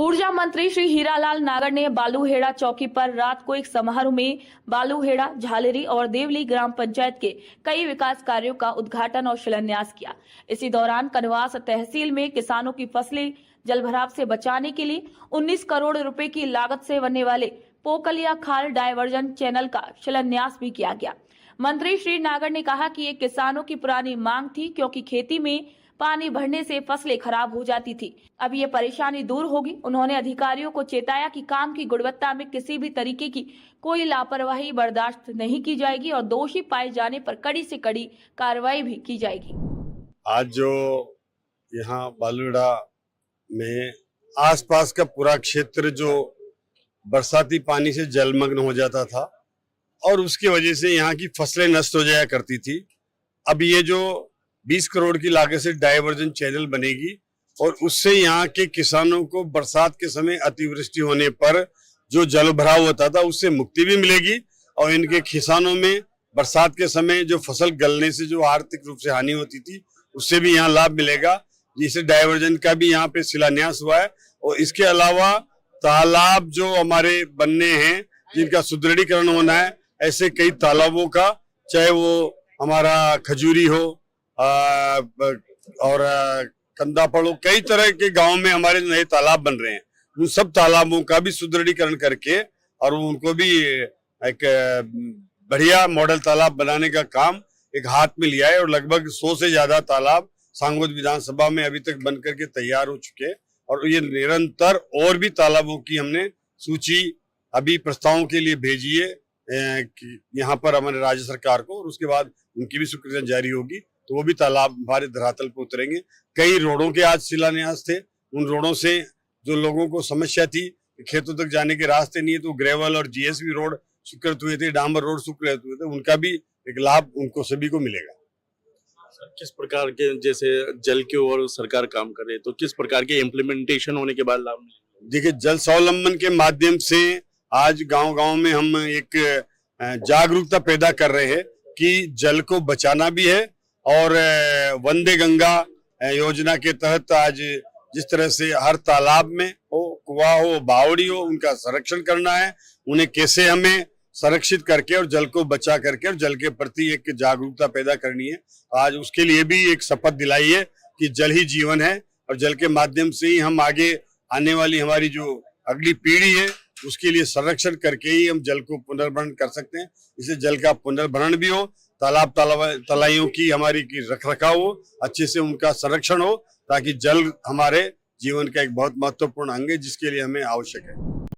ऊर्जा मंत्री श्री हीरालाल नागर ने बालूहेड़ा चौकी पर रात को एक समारोह में बालूहेड़ा, झालेरी और देवली ग्राम पंचायत के कई विकास कार्यों का उद्घाटन और शिलान्यास किया। इसी दौरान कनवास तहसील में किसानों की फसलें जलभराव से बचाने के लिए 19 करोड़ रुपए की लागत से बनने वाले पोकलिया खाल डायवर्जन चैनल का शिलान्यास भी किया गया। मंत्री श्री नागर ने कहा कि ये किसानों की पुरानी मांग थी, क्योंकि खेती में पानी भरने से फसलें खराब हो जाती थी। अब ये परेशानी दूर होगी। उन्होंने अधिकारियों को चेताया कि काम की गुणवत्ता में किसी भी तरीके की कोई लापरवाही बर्दाश्त नहीं की जाएगी और दोषी पाए जाने पर कड़ी से कड़ी कार्रवाई भी की जाएगी। आज जो यहाँ बालूहेड़ा में आसपास का पूरा क्षेत्र जो बरसाती पानी से जलमग्न हो जाता था और उसकी वजह से यहाँ की फसलें नष्ट हो जाया करती थी, अब ये जो 20 करोड़ की लागत से डायवर्जन चैनल बनेगी और उससे यहाँ के किसानों को बरसात के समय अतिवृष्टि होने पर जो जल भराव होता था उससे मुक्ति भी मिलेगी और इनके किसानों में बरसात के समय जो फसल गलने से जो आर्थिक रूप से हानि होती थी उससे भी यहाँ लाभ मिलेगा। जिसे डायवर्जन का भी यहाँ पे शिलान्यास हुआ है और इसके अलावा तालाब जो हमारे बनने हैं जिनका सुदृढ़ीकरण होना है, ऐसे कई तालाबों का, चाहे वो हमारा खजूरी हो और कंदापड़ हो, कई तरह के गांव में हमारे नए तालाब बन रहे हैं। उन सब तालाबों का भी सुदृढ़ीकरण करके और उनको भी एक बढ़िया मॉडल तालाब बनाने का काम एक हाथ में लिया है और लगभग 100 से ज्यादा तालाब सांगोद विधानसभा में अभी तक बन करके तैयार हो चुके हैं और ये निरंतर और भी तालाबों की हमने सूची अभी प्रस्तावों के लिए भेजी है यहाँ पर हमारे राज्य सरकार को, और उसके बाद उनकी भी स्वीकृति जारी होगी तो वो भी तालाब हमारे धरातल पर उतरेंगे। कई रोडों के आज शिलान्यास थे, उन रोडों से जो लोगों को समस्या थी खेतों तक जाने के रास्ते नहीं है तो ग्रेवल और जीएसबी रोड स्वीकृत हुए थे, डामर रोड स्वीकृत हुए थे, उनका भी एक लाभ उनको सभी को मिलेगा। किस प्रकार के, जैसे जल की ओर सरकार काम कर रही है तो किस प्रकार के इम्प्लीमेंटेशन होने के बाद लाभ मिलेगा? देखिए, जल स्वावलंबन के माध्यम से आज गांव-गांव में हम एक जागरूकता पैदा कर रहे हैं कि जल को बचाना भी है और वंदे गंगा योजना के तहत आज जिस तरह से हर तालाब में हो, कुआं हो, बावड़ी हो, उनका संरक्षण करना है, उन्हें कैसे हमें संरक्षित करके और जल को बचा करके और जल के प्रति एक जागरूकता पैदा करनी है। आज उसके लिए भी एक शपथ दिलाई है कि जल ही जीवन है और जल के माध्यम से ही हम आगे आने वाली हमारी जो अगली पीढ़ी है उसके लिए संरक्षण करके ही हम जल को पुनर्भरण कर सकते हैं। इससे जल का पुनर्भरण भी हो, तलाइयों की हमारी की रखरखाव हो, अच्छे से उनका संरक्षण हो, ताकि जल हमारे जीवन का एक बहुत महत्वपूर्ण अंग है जिसके लिए हमें आवश्यक है।